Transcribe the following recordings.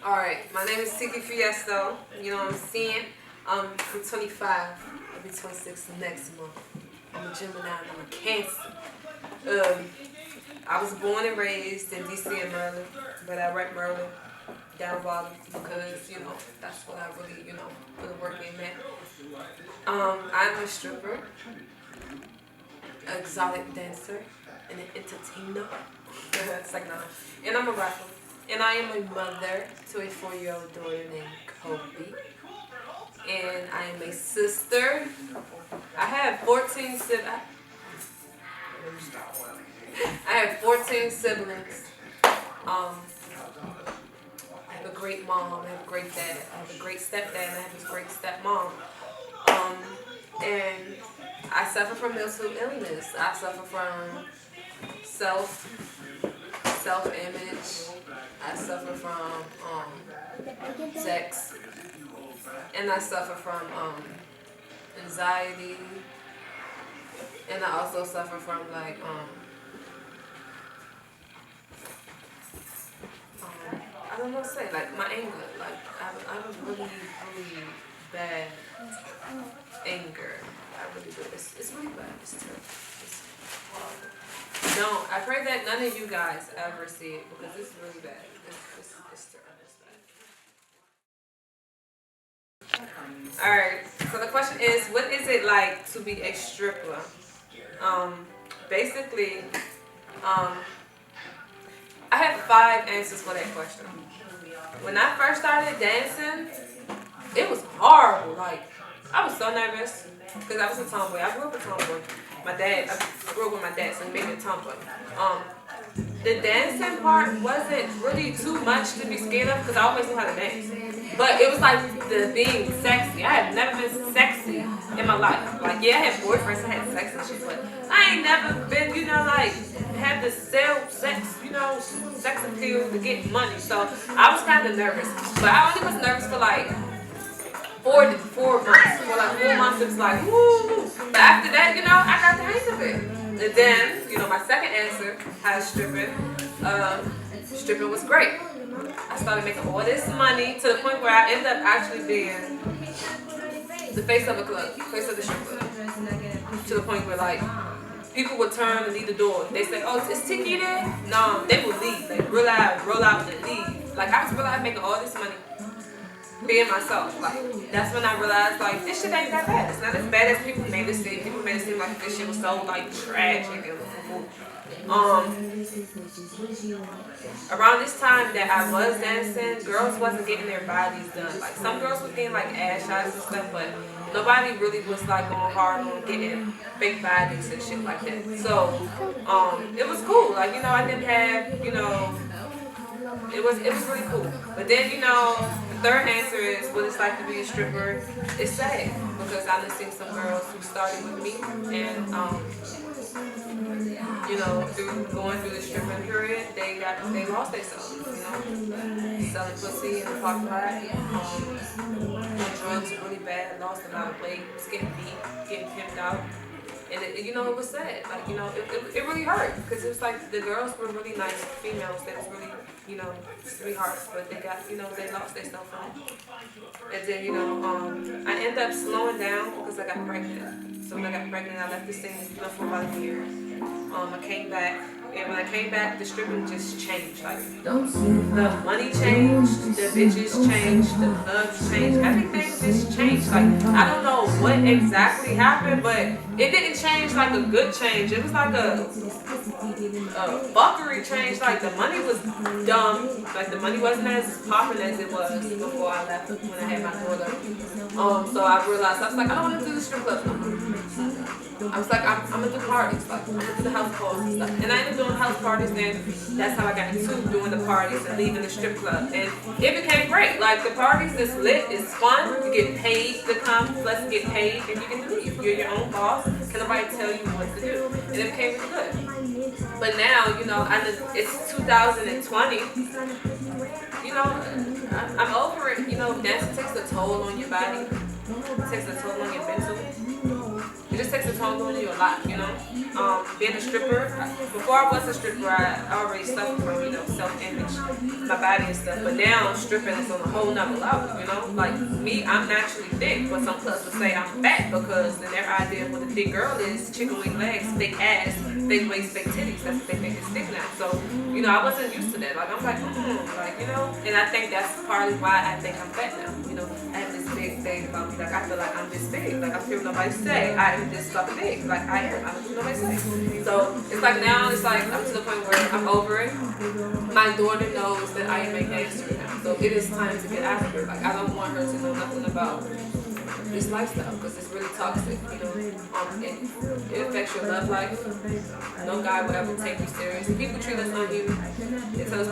Alright, my name is Tiki Fiesto. You know what I'm saying? I'm 25. I'll be 26 next month. I'm a Gemini and I'm a Cancer. Um, I was born and raised in DC and Maryland, but I rep Maryland down bottom because, that's what I really, put the work in at. I'm a stripper, exotic dancer, and an entertainer. It's like no. And I'm a rapper. And I am a mother to a 4-year-old daughter named Kobe. And I am a sister. I have 14 siblings. I have 14 siblings. I have a great mom. I have a great dad. I have a great stepdad. And I have a great stepmom. And I suffer from mental illness. I suffer from self-image. I suffer from sex, and I suffer from anxiety, and I also suffer from I don't know what to say, like my anger. Like I have a really bad anger. I really do. It's really bad. It's terrible. It's horrible. Don't. I pray that none of you guys ever see it because it's really bad. It's terrible. It's bad. Alright, so the question is, what is it like to be a stripper? Basically, I have 5 answers for that question. When I first started dancing, it was horrible. Like, I was so nervous because I was a tomboy. I grew up a tomboy. I grew up with my dad, so he made me a tomboy. The dancing part wasn't really too much to be scared of because I always knew how to dance. But it was like the being sexy. I have never been sexy in my life. Like, yeah, I had boyfriends, I had sex and shit, but I ain't never been, had to sell sex, sex appeal to get money. So I was kind of nervous. But I only was nervous for like 4 months. For like 4 months, it was like, woo. But after that, I got the hang of it. And then, my second answer has stripping. Stripping was great. I started making all this money to the point where I ended up actually being the face of the club, face of the strip club. To the point where people would turn and leave the door. They say, "Oh, is Tiki there?" No, they would leave. Like roll out and leave. Like I was realizing making all this money being myself. Like that's when I realized this shit ain't that bad. It's not as bad as people made it seem. People made it seem like this shit was so tragic and around this time that I was dancing, girls wasn't getting their bodies done. Like some girls was getting ass shots and stuff, but nobody really was going hard on getting fake bodies and shit like that. So it was cool. I didn't have it was really cool. But then the third answer is what it's like to be a stripper. It's sad because I done seen some girls who started with me and going through the stripping period, they lost themselves, selling pussy in the parking lot, doing drugs really bad, lost a lot of weight, was getting beat, getting pimped out. And it was sad. It really hurt because it was the girls were really nice females that was really, sweethearts, but they lost their stuff from it. And then, I ended up slowing down because I got pregnant. So when I got pregnant, I left the scene for about a year. I came back, and when I came back, the stripping just changed. The money changed, the bitches changed, the clubs changed, everything just changed. I don't know what exactly happened, but it didn't change a good change. It was a fuckery change. The money was dumb. The money wasn't as popping as it was before I left when I had my daughter. So I realized, I was I don't want to do the strip club no more. I was I'm gonna do parties, I'm gonna do the house parties and stuff. And I ended up doing house parties, and that's how I got into doing the parties and leaving the strip club. And it became great. The parties is lit, it's fun, you get paid to come, plus get paid, and you can leave. You're your own boss, can nobody tell you what to do. And it became really good. But now, it's 2020. I'm over it. Dancing takes a toll on your body. It takes a toll on your mental. just takes a toll on you a lot, you know. Being a stripper, before I was a stripper, I already suffered from, you know, self-image, my body and stuff. But now stripping is on a whole nother level, you know. Like me, I'm naturally thick, but some clubs would say I'm fat because in their idea of what a thick girl is, chicken wing legs, fake ass, fake waist, fake titties. That's what they think is thick now. So, you know, I wasn't used to that. Like I'm like, like, you know. And I think that's partly why I think I'm fat now. You know, I have this big thing about me. Like I feel like I'm this big. Like I feel nobody say I am this fucking big. Like I am. I don't feel nobody say. So it's like now it's like I'm to the point where I'm over it. My daughter knows that I am a gangster now. So it is time to get out of her. Like I don't want her to know nothing about this lifestyle because it's really toxic, you know. It affects your love life. No guy will ever take you serious. People treat us unhuman. They tell us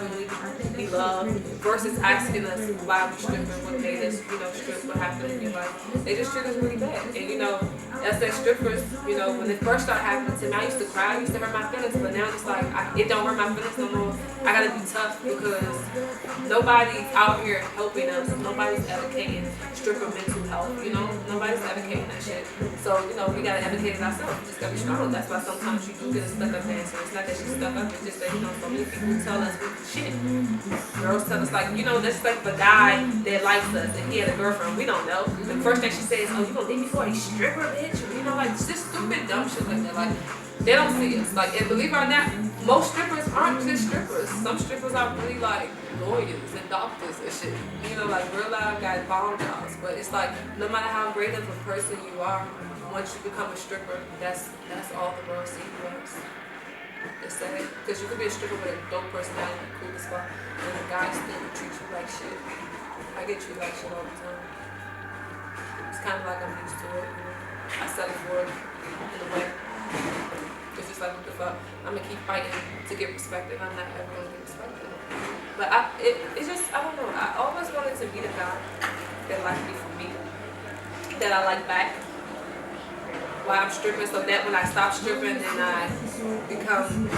we need love versus asking us why we stripping, what made us, you know, strip, what happened in your life. They just treat us really bad. And you know, as that strippers, you know, when it first started happening to me, I used to cry, I used to hurt my feelings, but now it's like it don't hurt my feelings no more. I gotta be tough because nobody's out here helping us. Nobody's advocating stripper mental health, you know. Nobody's advocating that shit. So, you know, we gotta advocate it ourselves. We just gotta be strong. That's why sometimes you do get a stuck up dancer. It's not that she's stuck up, it's just that, you know, so many people tell us we shit. Girls tell us like, you know, that's like the guy that likes us and he had a girlfriend. We don't know. The first thing she says, oh, you gonna leave me for a stripper, bitch? Or, you know, like just stupid dumb shit like that. Like they don't see us. Like, and believe it or not, most strippers aren't just strippers. Some strippers are really like lawyers and doctors and shit. You know, like real life guys bomb jobs. But it's like no matter how great of a person you are, once you become a stripper, that's all the world sees you as. It's sad. Because you could be a stripper with a dope personality, cool as fuck, and the guy still treat you like shit. I get treated like shit all the time. It's kind of like I'm used to it. You know? I settle for it in a way. It's just like, what the fuck? I'm gonna keep fighting to get respected. I'm not ever gonna get respected. But it's just, I don't know. I always wanted to be the guy that liked me for me, that I like back while I'm stripping, so that when I stop stripping and I become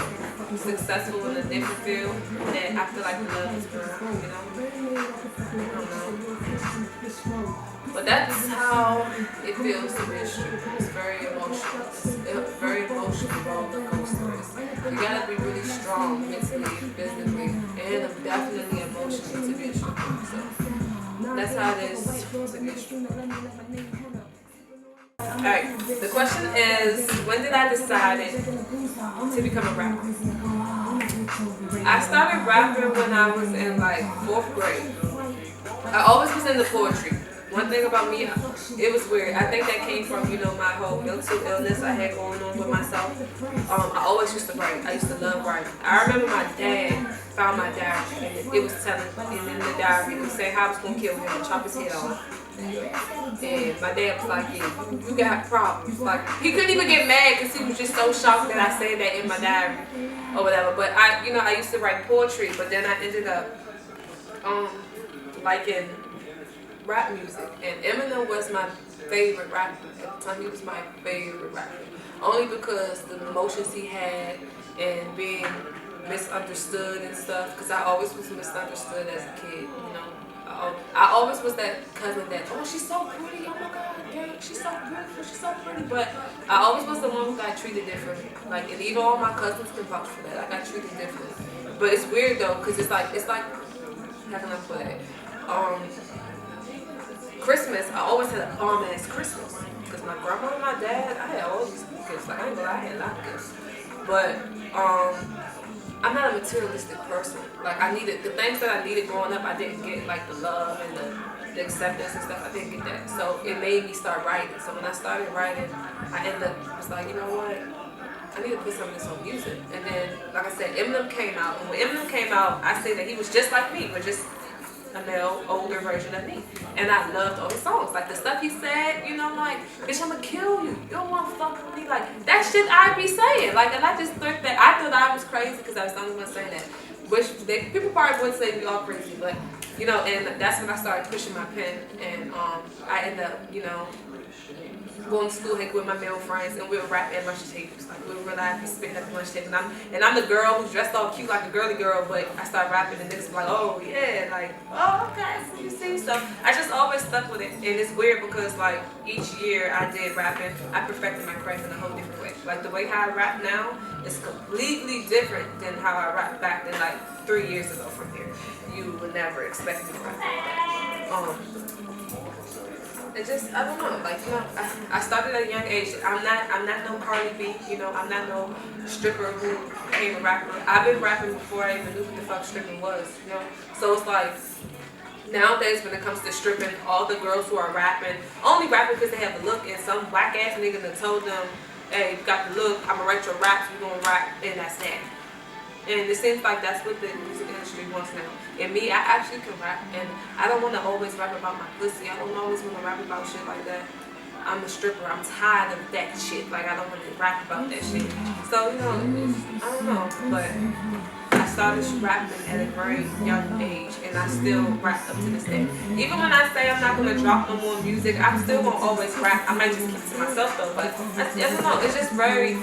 successful in a different field, that I feel like the love is real, you know? I don't know. But that's how it feels to be a stripper. It's very emotional. It's a very emotional roller coaster. You gotta be really strong mentally, physically, and definitely emotionally to be a stripper. So that's how it is to be a stripper. Alright, the question is, when did I decide to become a rapper? I started rapping when I was in like 4th grade. I always was into poetry. One thing about me, it was weird. I think that came from, you know, my whole mental illness I had going on with myself. I always used to write. I used to love writing. I remember my dad found my diary and it was telling, and in the diary it was saying how I was going to kill him and chop his head off. And my dad was like, yeah, you got problems. Like, he couldn't even get mad because he was just so shocked that I said that in my diary or whatever. But I used to write poetry, but then I ended up liking rap music. And Eminem was my favorite rapper. At the time, he was my favorite rapper. Only because the emotions he had and being misunderstood and stuff. Because I always was misunderstood as a kid, you know. I always was that cousin that, oh, she's so pretty, oh my God, dang, she's so beautiful, she's so pretty. But I always was the one who got treated differently. Like, and even all my cousins can vouch for that. I got treated differently. But it's weird though, because it's like, how can I put it? Christmas, I always had a bomb ass Christmas. Because my grandma and my dad, I had all these gifts. Like, I ain't gonna lie, I had a lot of gifts. But, I'm not a materialistic person. Like, I needed, the things that I needed growing up, I didn't get, like, the love and the acceptance and stuff. I didn't get that. So, it made me start writing. So, when I started writing, I ended up, was like, you know what? I need to put some of this on music. And then, like I said, Eminem came out. And when Eminem came out, I said that he was just like me, but just a male, older version of me. And I loved all his songs. Like, the stuff he said, you know, like, bitch, I'ma kill you. You don't want to fuck with me. Like, that shit I be saying. Like, and I just thought that, I thought I was crazy because I was the only one saying that. Which, people probably would say we all crazy, but, you know, and that's when I started pushing my pen. And I ended up, you know, going to school hang with my male friends, and we'll rap at lunch tables. Like we'll relax and spit at the lunch table. And I'm the girl who's dressed all cute like a girly girl, but I start rapping and niggas be like, oh yeah, like, oh okay, so you see. So I just always stuck with it, and it's weird because like each year I did rapping, I perfected my craft in a whole different way. Like the way how I rap now is completely different than how I rapped back then, like 3 years ago from here. You would never expect me to rap like that. It just, I don't know, like, you know, I started at a young age. I'm not no Cardi B, you know, I'm not no stripper who became a rapper. I've been rapping before I even knew what the fuck stripping was, you know. So it's like, nowadays when it comes to stripping, all the girls who are rapping, only rapping because they have a look, and some black ass nigga that told them, hey, you got the look, I'm gonna write your raps, you gonna rap, and that's that. And it seems like that's what the music industry wants now. And me, I actually can rap, and I don't want to always rap about my pussy. I don't always want to rap about shit like that. I'm a stripper. I'm tired of that shit. Like, I don't want to rap about that shit. So, you know, I don't know. But I started rapping at a very young age, and I still rap up to this day. Even when I say I'm not going to drop no more music, I'm still going to always rap. I might just keep it to myself, though. But I don't know. It's just very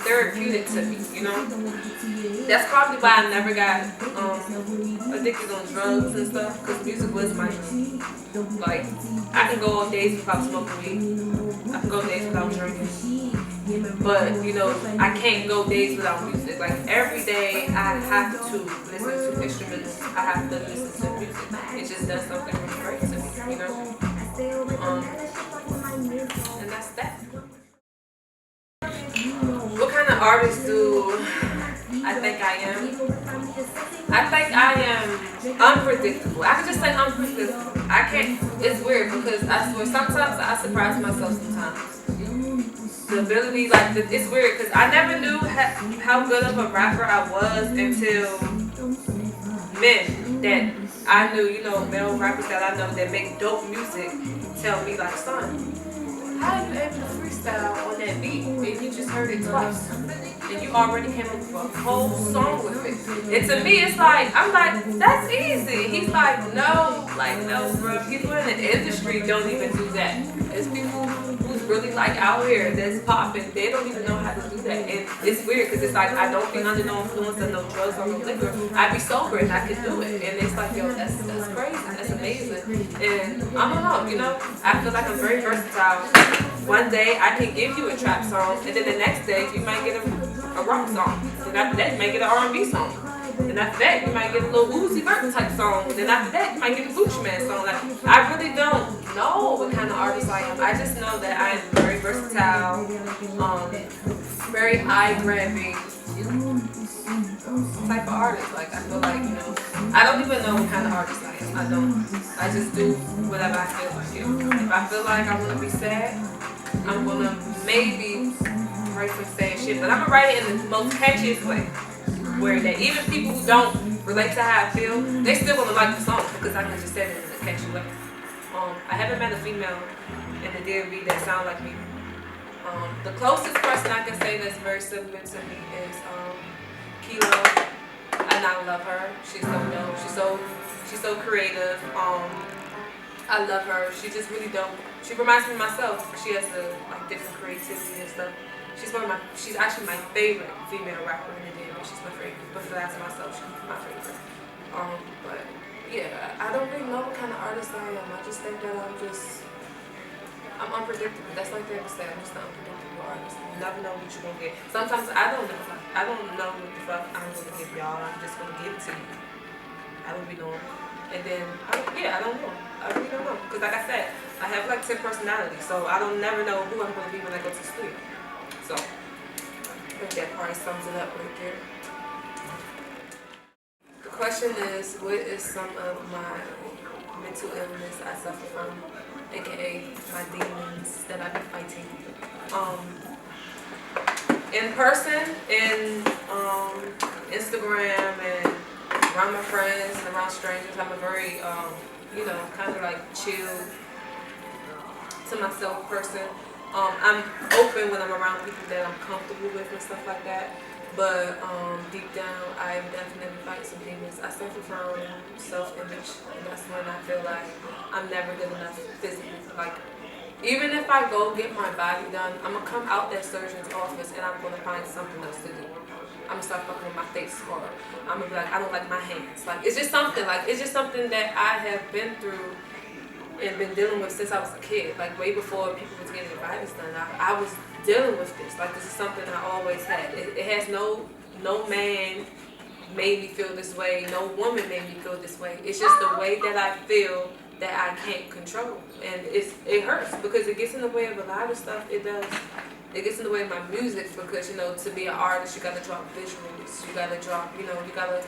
therapeutic to me, you know? That's probably why I never got addicted on drugs and stuff, because music was my drug. Like, I can go on days without smoking weed. I can go days without drinking. But, you know, I can't go days without music. Like, every day I have to listen to instruments. I have to listen to music. It just does something really great to me, you know? And that's that. What kind of artist do I think I am? I think I am unpredictable. I can just say unpredictable. I can't, it's weird because I swear sometimes I surprise myself sometimes. The ability, like, it's weird because I never knew how good of a rapper I was until men that I knew, you know, male rappers that I know that make dope music tell me, like, son, how are you able to freestyle on that beat and you just heard it twice? And you already came up with a whole song with it. And to me, it's like, I'm like, that's easy. He's like, no, bro. People in the industry don't even do that. It's people who's really like out here that's popping. They don't even know how to do that. And it's weird because it's like, I don't be under no influence of no drugs or no liquor. I be sober and I can do it. And it's like, yo, that's crazy. That's amazing. And I don't know, you know, I feel like I'm very versatile. One day I can give you a trap song, and then the next day you might get a rock song. Then after that you might get an R&B song. Then after that you might get a little Uzi Vert type song. Then after that you might get a Gucci Man song. Like, I really don't know what kind of artist I am. I just know that I am very versatile, very eye-grabbing type of artist. Like, I feel like, you know, I don't even know what kind of artist I am. I don't. I just do whatever I feel like. You know? If I feel like I want to be sad, I'm gonna maybe write some sad shit, but I'm gonna write it in the most catchiest way, where that even people who don't relate to how I feel, they still gonna like the song because I can just say it in a catchy way. I haven't met a female in the DMV that sound like me. The closest person I can say that's very similar to me is Kilo, and I love her. She's so dope. She's so creative. I love her. She just really dope. She reminds me of myself. She has like different creativity and stuff. She's actually my favorite female rapper in the day. She's my favorite. But besides myself, she's my favorite. But yeah, I don't really know what kind of artist I am. I just think that I'm unpredictable. That's like they ever say. I'm just an unpredictable artist. You never know what you're gonna get. Sometimes I don't know. I don't know what the fuck I'm gonna give y'all. I'm just gonna give it to you. I don't be knowing. And then I don't know. I really don't know. Because like I said, I have like 10 personalities, so I don't never know who I'm gonna be when I go to sleep. So I think that probably sums it up right there. The question is, what is some of my mental illness I suffer from, aka my demons that I be fighting? In person, in Instagram, and around my friends and around strangers, I'm a very you know, kind of like chill to myself person. I'm open when I'm around people that I'm comfortable with and stuff like that. But deep down, I am definitely fighting some demons. I suffer from self-image, and that's when I feel like I'm never good enough physically. Like, even if I go get my body done, I'm gonna come out that surgeon's office and I'm gonna find something else to do. I'm gonna start fucking with my face, or I'm gonna be like, I don't like my hands. Like, it's just something that I have been through and been dealing with since I was a kid. Like, way before people was getting their bodies done, I was dealing with this. Like, this is something I always had. It has no man made me feel this way. No woman made me feel this way. It's just the way that I feel that I can't control, and it hurts because it gets in the way of a lot of stuff. It does. It gets in the way of my music because, you know, to be an artist, you gotta draw visuals. You gotta draw, you know, you gotta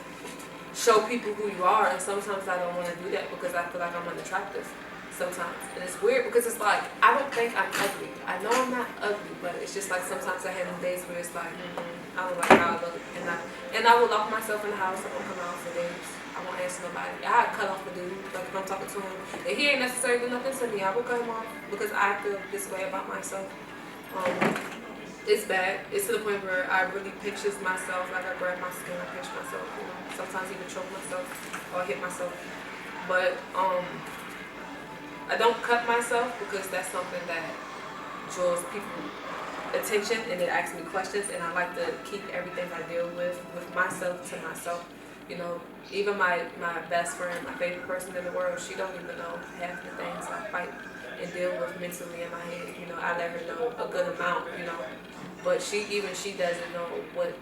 show people who you are. And sometimes I don't want to do that because I feel like I'm unattractive. Sometimes, and it's weird because it's like I don't think I'm ugly. I know I'm not ugly, but it's just like sometimes I have days where it's like I don't like how I look, and I will lock myself in the house. I won't come out for days. I won't answer nobody. I cut off the dude. Like, if I'm talking to him, and he ain't necessarily do nothing to me, I will cut him off because I feel this way about myself. It's bad. It's to the point where I really pictures myself. Like, I grab my skin, I pinch myself. You know, sometimes even choke myself or hit myself. But I don't cut myself because that's something that draws people attention and it asks me questions, and I like to keep everything I deal with myself to myself. You know, even my best friend, my favorite person in the world, she don't even know half the things I fight and deal with mentally in my head. You know, I let her know a good amount, you know, but she doesn't know what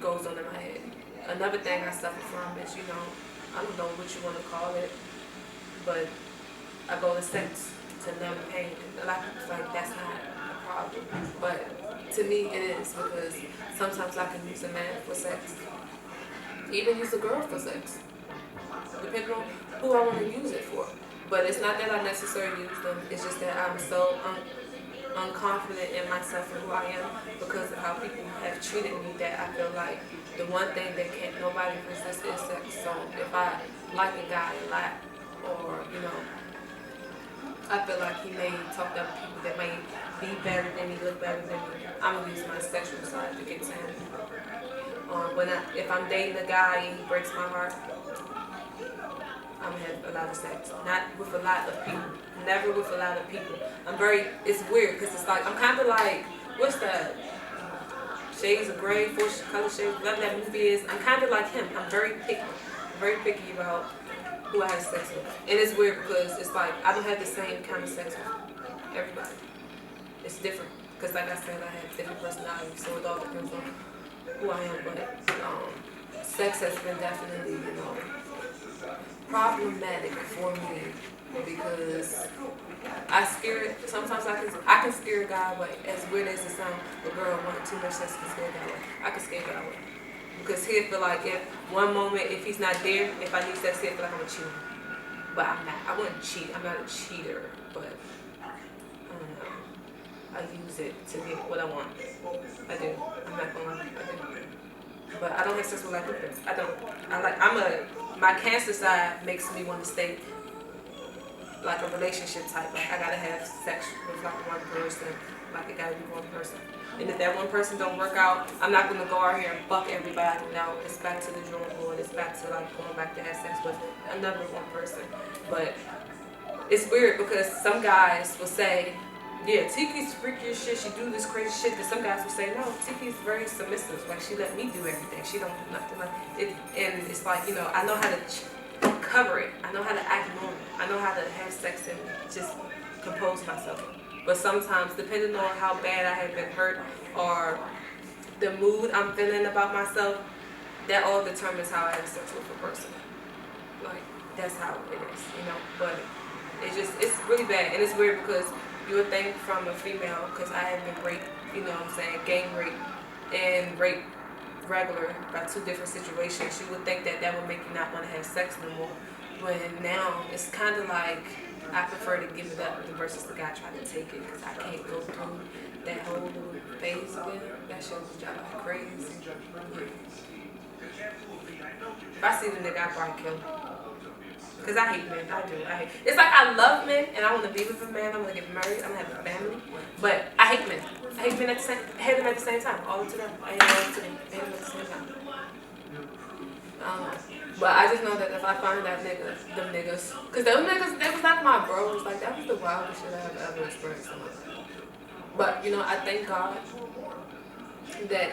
goes on in my head. Another thing I suffer from is, you know, I don't know what you want to call it, but I go to sex to numb pain. A lot of people's like, that's not a problem. But to me it is, because sometimes I can use a man for sex. Even use a girl for sex. Depending on who I want to use it for. But it's not that I necessarily use them. It's just that I'm so unconfident in myself and who I am because of how people have treated me, that I feel like the one thing that can't nobody resist is sex. So if I like a guy a lot, or, you know, I feel like he may talk to other people that may be better than me, look better than me, I'm going to use my sexual side to get to him. If I'm dating a guy and he breaks my heart, I'm going to have a lot of sex. Not with a lot of people. Never with a lot of people. It's weird because it's like, I'm kind of like, what's that? Shades of Grey, Four Color Shades, whatever that movie is. I'm kind of like him. I'm very picky about who I have sex with. And it's weird because it's like, I don't have the same kind of sex with everybody. It's different. Because like I said, I have different personalities, so it all depends on who I am. But sex has been definitely, you know, problematic for me because sometimes I can scare a guy away. As weird as it sounds, a girl wanting too much sex can scare a guy away. I can scare a guy away. Because he'll feel like if one moment, if he's not there, if I need sex, he'll feel like I'm a cheater. But I'm not. I wouldn't cheat. I'm not a cheater. But I don't know. I use it to get what I want. I do. I'm not gonna lie. I do. But I don't have sex with like people. I don't. My Cancer side makes me want to stay like a relationship type. Like, I gotta have sex with like one person. Like, it gotta be one person. And if that one person don't work out, I'm not gonna go out here and fuck everybody. No, it's back to the drawing board. It's back to like going back to have sex with another one person. But it's weird because some guys will say, yeah, Tiki's freaky as shit. She do this crazy shit. But some guys will say, no, Tiki's very submissive. Like, she let me do everything. She don't do nothing like it. And it's like, you know, I know how to cover it. I know how to act normal. I know how to have sex and just compose myself. But sometimes, depending on how bad I have been hurt or the mood I'm feeling about myself, that all determines how I have sex with a person. Like, that's how it is, you know. But it's really bad. And it's weird because you would think from a female, because I have been raped, you know what I'm saying, gang rape and rape regular by two different situations, you would think that would make you not want to have sex no more. When now, it's kind of like, I prefer to give it up versus the guy trying to take it, because I can't go through that whole little phase again. That shit was driving me crazy. If I see the nigga, I probably kill him. Because I hate men. I do. I hate. It's like I love men and I want to be with a man. I want to get married. I want to have a family. But I hate men. I hate men at the same. I hate them at the same time. All the time. I hate them to them. I hate them at the same time. But I just know that if I find that nigga, them niggas, because them niggas, they was like my bros. Like that was the wildest shit I have ever experienced in my life. But you know, I thank God that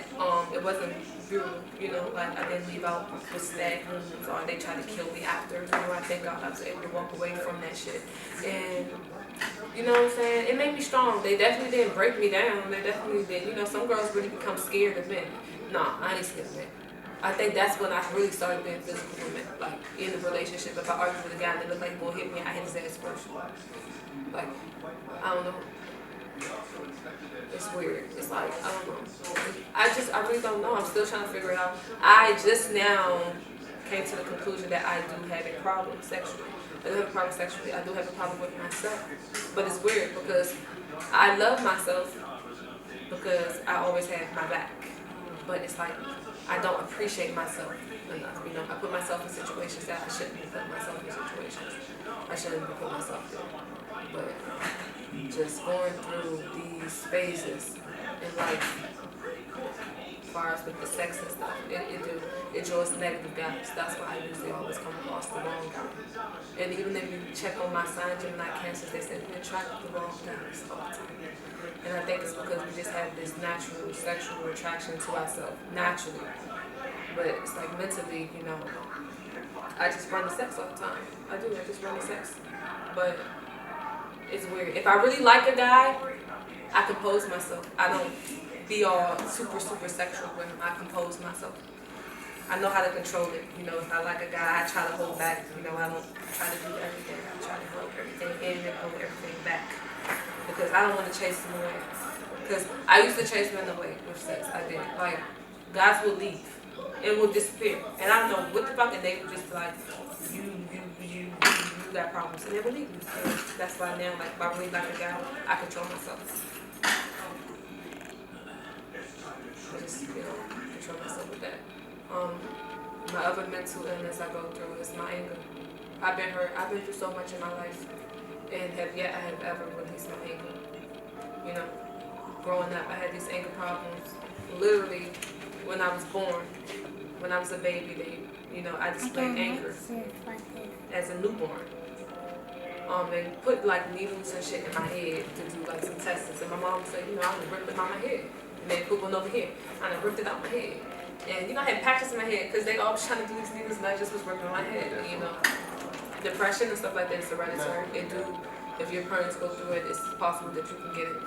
it wasn't brutal, you know, like I didn't leave out with stag wounds or they tried to kill me after. You know, I thank God I was able to walk away from that shit. And you know what I'm saying? It made me strong. They definitely didn't break me down. They definitely did. You know, some girls really become scared of men. Nah, I ain't scared of men. I think that's when I really started being physical with men. Like in a relationship, if I argue with a guy and they look like he will hit me, I hit his ass first. Like, I don't know. It's weird. It's like, I don't know. I really don't know. I'm still trying to figure it out. I just now came to the conclusion that I do have a problem sexually. I do have a problem sexually. I do have a problem with myself. But it's weird because I love myself because I always have my back. But it's like, I don't appreciate myself enough. You know, I put myself in situations that I shouldn't be putting myself in situations. I shouldn't be putting myself there. But just going through these phases in life, as far as with the sex and stuff, it draws negative guys. That's why I usually always come across the wrong guy. And even if you check on my sign, Gemini, Cancers, they say we attract the wrong guys all the time. And I think it's because we just have this natural sexual attraction to ourselves, naturally. But it's like mentally, you know, I just run the sex all the time. I do, I just run the sex. But it's weird. If I really like a guy, I compose myself. I don't be all super sexual with him. I compose myself. I know how to control it. You know, if I like a guy, I try to hold back. You know, I don't try to do everything. I try to hold everything in and hold everything back. Because I don't want to chase them away. Because I used to chase men away with sex. I did. Like, guys will leave. It will disappear. And I don't know what the fuck, and they would just be like, you got problems. And they would leave me. And that's why now, like, if I really like a guy, I control myself. I just, you know, control myself with that. My other mental illness I go through is my anger. I've been hurt. I've been through so much in my life. And I have ever released my anger. You know, growing up, I had these anger problems. Literally, when I was born, when I was a baby, I displayed anger as a newborn. They put like needles and shit in my head to do like some tests. And my mom said, I'm gonna rip them out my head. And they put one over here. I done ripped it out my head. And I had patches in my head because they always trying to do these needles, and I just was ripping my head. And, depression and stuff like that is hereditary. If your parents go through it, it's possible that you can get it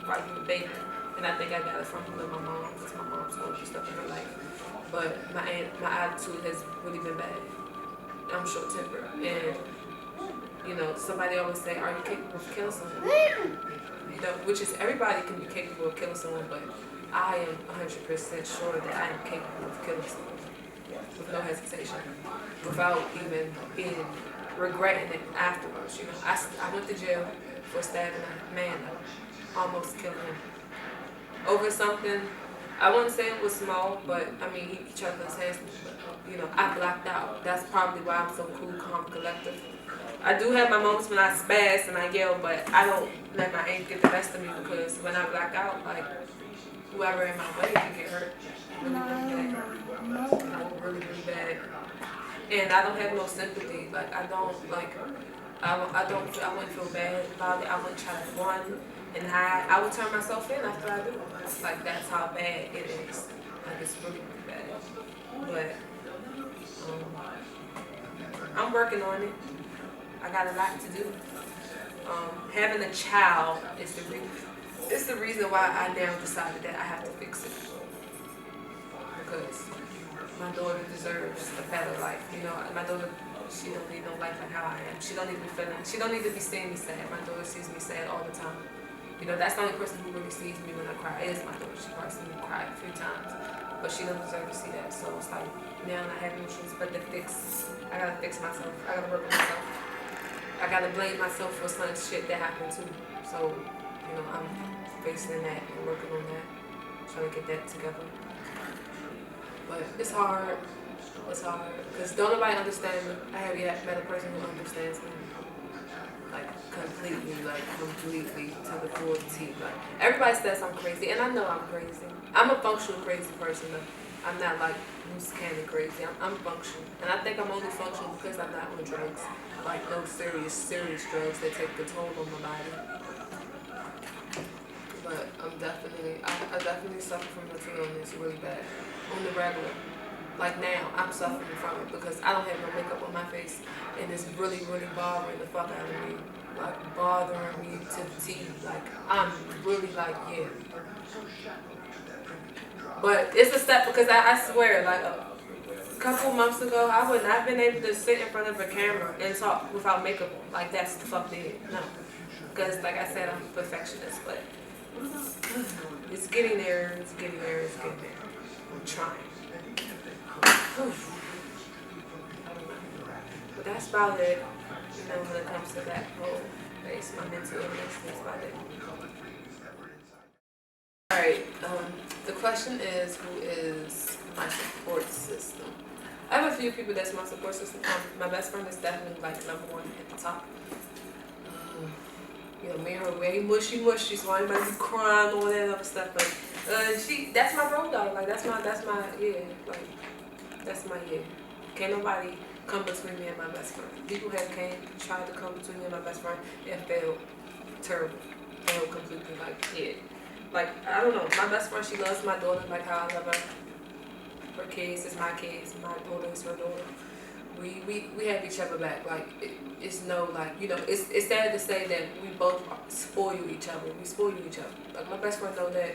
while you're a baby. And I think I got it from my mom, because my mom's going through stuff in her life. But my attitude has really been bad. I'm short-tempered. And, somebody always say, are you capable of killing someone? Which is everybody can be capable of killing someone, but I am 100% sure that I am capable of killing someone. With no hesitation, without even regretting it afterwards. I went to jail for stabbing a man, almost killing him over something. I wouldn't say it was small, but I mean he tried to put his hands, but I blacked out. That's probably why I'm so cool, calm, collective. I do have my moments when I spaz and I yell, but I don't let my anger get the best of me, because when I black out, like whoever in my way can get hurt. Really bad. And I don't have no sympathy. Like I wouldn't feel bad about it. I wouldn't try to run and hide. I would turn myself in after I do it. Like that's how bad it is. Like it's really bad. But I'm working on it. I got a lot to do. Having a child is the reason why I now decided that I have to fix it. Because my daughter deserves a better life. My daughter, she don't need no life like how I am. She don't need to be seeing me sad. My daughter sees me sad all the time. That's the only person who really sees me when I cry is my daughter. She probably sees me cry a few times, but she don't deserve to see that. So it's like, now I have no choice but to I gotta fix myself. I gotta work on myself. I gotta blame myself for some shit that happened too. So, I'm facing that and working on that, trying to get that together. But it's hard. It's hard because don't nobody understand me. I have yet met a person who understands me. Like completely to the full T. Like everybody says I'm crazy, and I know I'm crazy. I'm a functional crazy person, though. I'm not like loose cannon crazy. I'm functional, and I think I'm only functional because I'm not on drugs, like no serious drugs that take the toll on my body. But I definitely suffer from mental illness really bad on the regular. Like now, I'm suffering from it because I don't have no makeup on my face, and it's really bothering the fuck out of me. Like bothering me to the T. Like I'm really like, yeah. But it's a step because I swear, like a couple months ago, I would not have been able to sit in front of a camera and talk without makeup on. Like that's the fuck it. No, because like I said, I'm a perfectionist, but it's getting there. It's getting there. I'm trying. But that's about it. You know, when it comes to that whole face, my mental illness, that's about it. Alright, the question is, who is my support system? I have a few people that's my support system. My best friend is definitely like number one at the top. You know, me and her way mushy, so I might be crying, all that other stuff. But that's my road dog. Like that's my yeah. Like that's my yeah. Can't nobody come between me and my best friend. People have tried to come between me and my best friend and failed terrible. Failed completely. Like yeah. Like I don't know. My best friend, she loves my daughter like how I love her. Her kids is my kids. My daughter is her daughter. We have each other back. Like it's no like you know. It's sad to say that we both spoil each other. We spoil each other. Like my best friend know that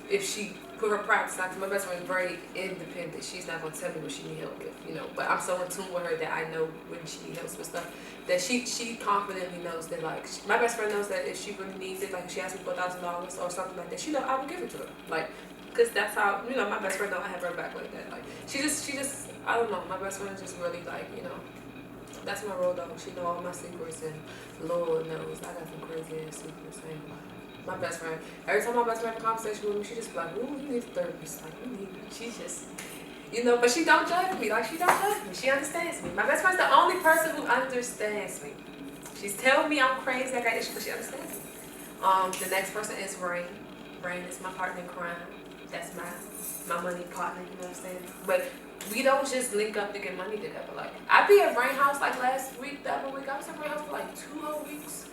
if she put her pride aside, my best friend is very independent. She's not gonna tell me what she need help with, you know. But I'm so in tune with her that I know when she needs help with stuff. That she confidently knows that like my best friend knows that if she really needs it, like if she asks me for $1,000 or something like that, she know I will give it to her. Like, cause that's how you know my best friend know I have her back like that. Like she just I don't know. My best friend is just really like you know. That's my road dog. She know all my secrets and Lord knows I got some crazy ass secrets. My best friend. Every time my best friend have a conversation with me, she just be like, ooh, you need a therapist. Like, you need it. She just, you know, but she don't judge me. Like, she don't judge me. She understands me. My best friend's the only person who understands me. She's telling me I'm crazy, I got issues, but she understands me. The next person is Rain. Rain is my partner in crime. That's my money partner, you know what I'm saying? But we don't just link up to get money together. Like, I be at Rain house like last week, the other week. I was at Rain house for like 2 whole weeks.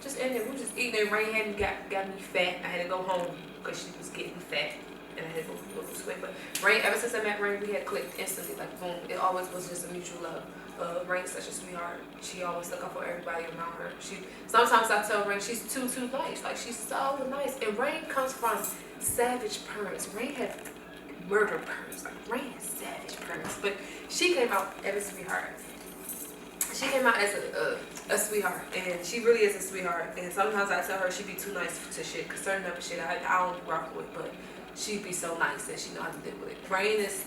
Just in there, we were just eating and Rain hadn't got me fat. I had to go home because she was getting fat and I had to go lose weight. But Rain, ever since I met Rain, we had clicked instantly, like boom. It always was just a mutual love. Rain's such a sweetheart. She always look up for everybody around her. Sometimes I tell Rain she's too nice. Like she's so nice. And Rain comes from savage parents. Rain had murder parents. Like Rain has savage parents. But she came out as a sweetheart. She came out as a sweetheart, and she really is a sweetheart. And sometimes I tell her she be too nice to shit, cause certain other shit I don't rock with, but she be so nice that she know how to deal with it. Rain is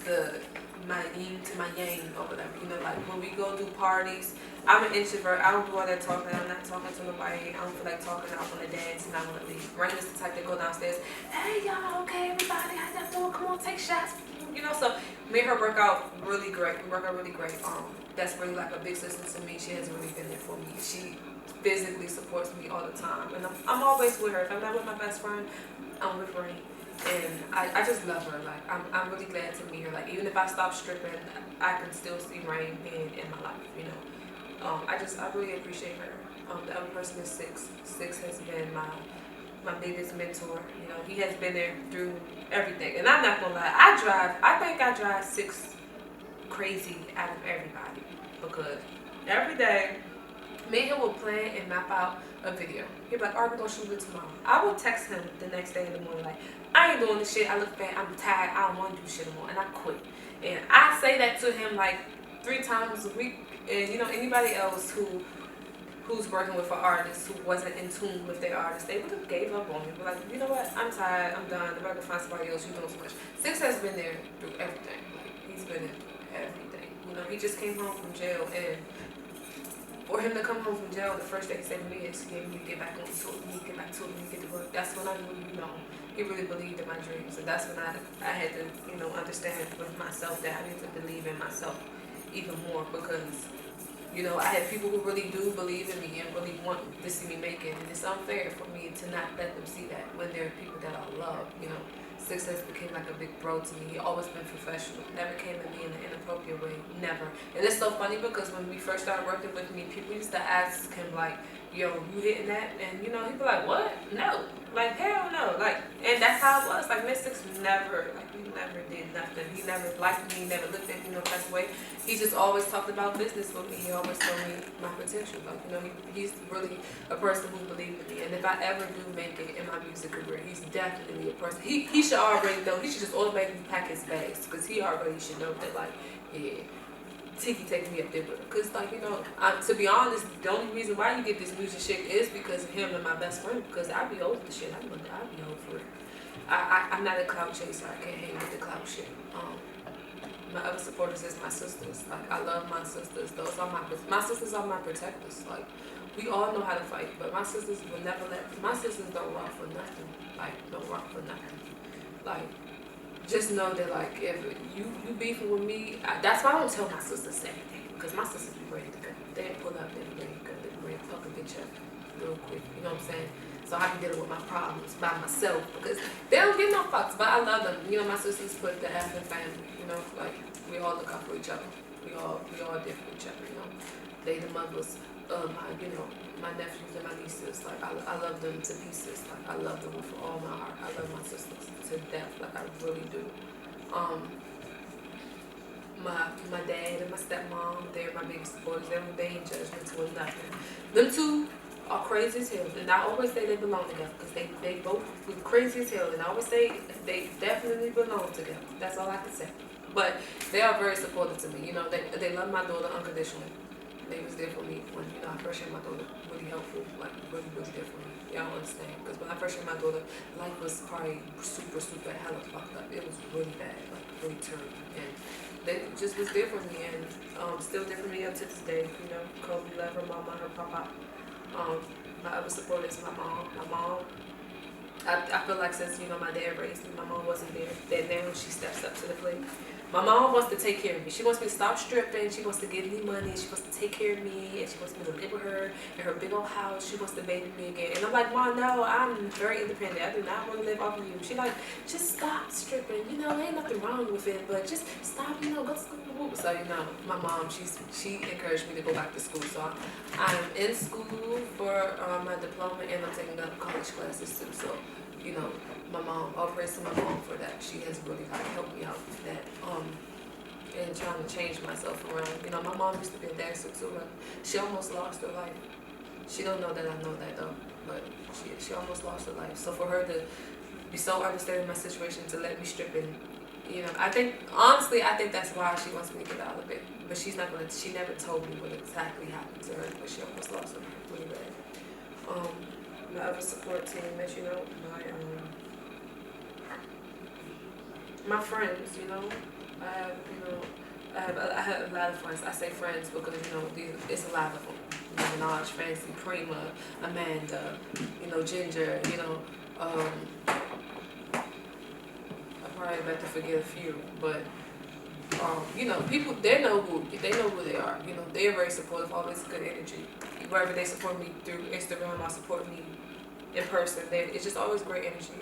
my yin to my yang or whatever, you know. Like when we go do parties, I'm an introvert. I don't do all that talking. I'm not talking to nobody. I don't feel like talking. I want to dance and I want to leave. Rain is the type that go downstairs. Hey y'all, okay, everybody, how y'all doing? Come on, take shots. You know, so me and her work out really great. We work out really great. That's really like a big sister to me. She has really been there for me. She physically supports me all the time, and I'm always with her. If I'm not with my best friend, I'm with Rain, and I just love her. Like I'm really glad to meet her. Like even if I stop stripping, I can still see Rain being in my life. You know, I really appreciate her. The other person is Six. Six has been my biggest mentor. You know, he has been there through everything. And I'm not gonna lie, I think I drive Six crazy out of everybody, because every day me and him will plan and map out a video. He'll be like, "Are we gonna shoot it tomorrow?" I will text him the next day in the morning like, "I ain't doing this shit. I look fat. I'm tired. I don't want to do shit anymore," and I quit. And I say that to him like 3 times a week. And you know, anybody else who's working with an artist who wasn't in tune with their artist, they would have gave up on me. But like, you know what? I'm tired. I'm done. I'm gonna find somebody else. You know so much. Six has been there through everything. Like, he's been in everything. You know, he just came home from jail, and For him to come home from jail, the first thing he said to me is, yeah, you need to get back on the tour, you need to get back to it, you need to get to work. That's when I knew, he really believed in my dreams. And that's when I had to, understand with myself that I need to believe in myself even more because, I had people who really do believe in me and really want to see me make it. And it's unfair for me to not let them see that when there are people that I love. Success became like a big bro to me. He always been professional. Never came at me in an inappropriate way. Never. And it's so funny because when we first started working with me, people used to ask him like, yo, you hitting that? And he'd be like, what? No. Like, hell no. Like, and that's how it was. Like, Mystics never did nothing. He never liked me, never looked at me no type of way. He just always talked about business with me. He always told me my potential. Like, he's really a person who believed in me. And if I ever do make it in my music career, he's definitely a person. He should already know. He should just automatically pack his bags because he already should know that, like, yeah, Tiki taking me up there with her. Because, like, to be honest, the only reason why you get this music shit is because of him and my best friend. Because I be old the shit. I be old for it. I'm not a clout chaser. I can't hang with the clout shit. My other supporters is my sisters. Like, I love my sisters. My sisters are my protectors. Like, we all know how to fight, but my sisters will never my sisters don't rock for nothing. Like, don't rock for nothing. Like, just know that, like, if you beefing with me, that's why I don't tell my sisters everything. Because my sisters be ready to go. They pull up, they be ready to go. They be ready to fuck a bitch up real quick. You know what I'm saying? So I can deal with my problems by myself because they don't get no fucks, but I love them. My sisters put the F in family, like we all look out for each other. We all there for each other, They the mothers of my nephews and my nieces. Like I love them to pieces. Like I love them with all my heart. I love my sisters to death. Like I really do. My dad and my stepmom, they're my biggest supporters. They ain't judgmental or nothing. Them two are crazy as hell, and I always say they belong together because they both crazy as hell, and I always say they definitely belong together. That's all I can say. But they are very supportive to me. They love my daughter unconditionally. They was there for me when I first had my daughter. Really helpful, like really there for me. Y'all understand? Because when I first had my daughter, life was probably super hella fucked up. It was really bad, like really terrible, and they just was there for me, and still there for me up to this day. Kobe, love her mama, her papa. My other support is my mom. My mom, I feel like since, my dad raised me, my mom wasn't there. That now she steps up to the plate. My mom wants to take care of me. She wants me to stop stripping. She wants to give me money. She wants to take care of me. And she wants me to live with her in her big old house. She wants to baby me again. And I'm like, Mom, no, I'm very independent. I do not want to live off of you. She like, just stop stripping. Ain't nothing wrong with it. But just stop, go to school. So, my mom, she encouraged me to go back to school. So I'm in school for my diploma and I'm taking up college classes too. So, my mom, all praise to my mom for that. She has really helped me out with that. And trying to change myself around. My mom used to be a dancer too. She almost lost her life. She don't know that I know that though, but she almost lost her life. So for her to be so understanding my situation to let me strip and I think that's why she wants me to get out of it. But she never told me what exactly happened to her, but she almost lost her life really bad. My other support team, as you know, my friends, I have a lot of friends. I say friends because, it's a lot of them. Minaj, Fancy, Prima, Amanda, Ginger, I'm probably about to forget a few, but, people, they know who they are. They're very supportive, always good energy. Wherever they support me through Instagram or support me in person, it's just always great energy.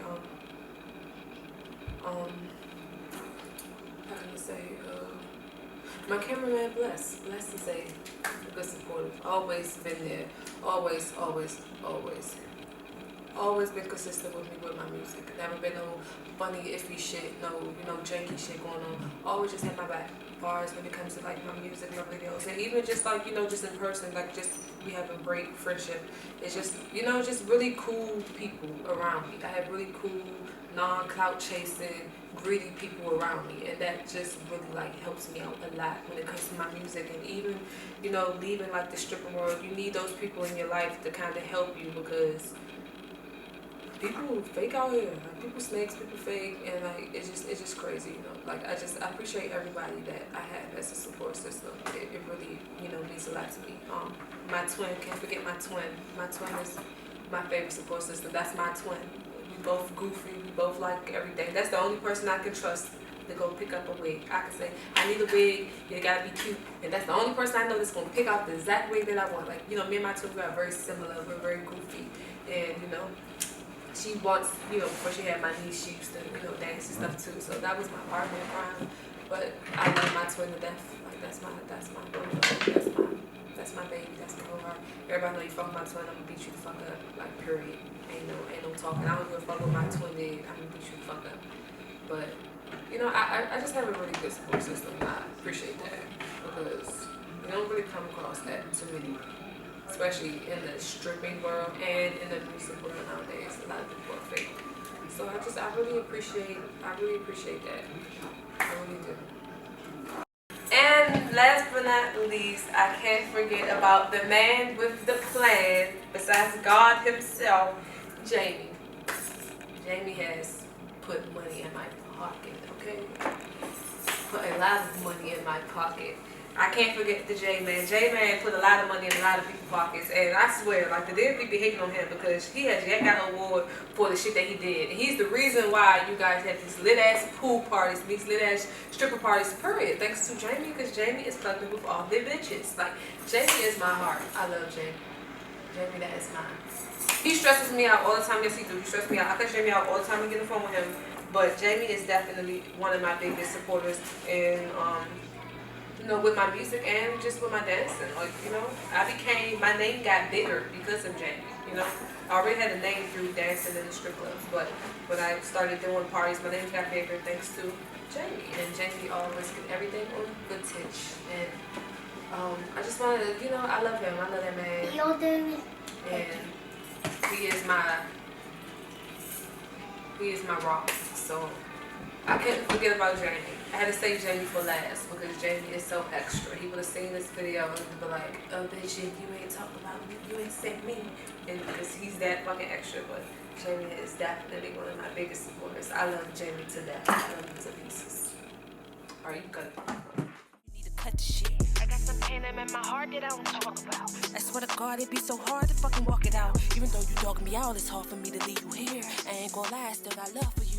How can you say, my cameraman, Bless is a good supportive. Always been there. Always been consistent with me with my music. Never been no funny, iffy shit, no, janky shit going on. Always just had my back. Bars when it comes to like my music, my videos, and even just like, just in person, like just we have a great friendship. It's just, just really cool people around me. I have really cool, non-clout chasing, greedy people around me, and that just really like helps me out a lot when it comes to my music. And even, leaving like the stripping world, you need those people in your life to kind of help you because people fake out here. Like, people snakes, people fake, and like it's just crazy, you know. Like I appreciate everybody that I have as a support system. It really, you know, means a lot to me. My twin, can't forget my twin. My twin is my favorite support system. That's my twin. We both goofy, we both like everything. That's the only person I can trust to go pick up a wig. I can say, I need a wig, it gotta be cute. And that's the only person I know that's gonna pick out the exact wig that I want. Like, you know, me and my twin are very similar, we're very goofy. And, you know, she wants, you know, before she had my niece, she used to, you know, dance and stuff too. So that was my partner in crime. But I love my twin to death. Like that's my baby, that's my whole heart. Everybody know you fuck with my twin, I'm gonna beat you the fuck up. Like period. Ain't no talking. I don't give a fuck what my twin did, I'm gonna beat you the fuck up. But you know, I just have a really good support system. I appreciate that because you don't really come across that too many, especially in the stripping world and in the music world nowadays. A lot of people are fake. So I really appreciate that. I really do. And last but not least, I can't forget about the man with the plan, besides God himself, Jamie. Jamie has put money in my pocket, okay? Put a lot of money in my pocket. I can't forget the J-Man. J-Man put a lot of money in a lot of people's pockets. And I swear, like, the DMV be hating on him because he has yet got an award for the shit that he did. And he's the reason why you guys have these lit-ass pool parties, these lit-ass stripper parties, period. Thanks to Jamie, because Jamie is plugged with all the bitches. Like, Jamie is my heart. I love Jamie. Jamie, that is mine. He stresses me out all the time. Yes, he do. He stresses me out. I cut Jamie out all the time. I get on the phone with him. But Jamie is definitely one of my biggest supporters in, you know, with my music and just with my dancing. Like, you know, my name got bigger because of Jamie, you know. I already had a name through dancing in the strip clubs, but when I started doing parties, my name got bigger thanks to Jamie. And Jamie always get everything on footage. And I just want to, you know, I love him. I love that man. And he is my rock. So I couldn't forget about Jamie. I had to save Jamie for last because Jamie is so extra. He would have seen this video and be like, oh bitch, if you ain't talk about me, you ain't sent me. And because he's that fucking extra, but Jamie is definitely one of my biggest supporters. I love Jamie to death. I love him to pieces. Alright, you cut it. You need to cut the shit. I got some pain in my heart that I don't talk about. I swear to God, it'd be so hard to fucking walk it out. Even though you dogging me out, it's hard for me to leave you here. I ain't gonna lie, I still got love for you.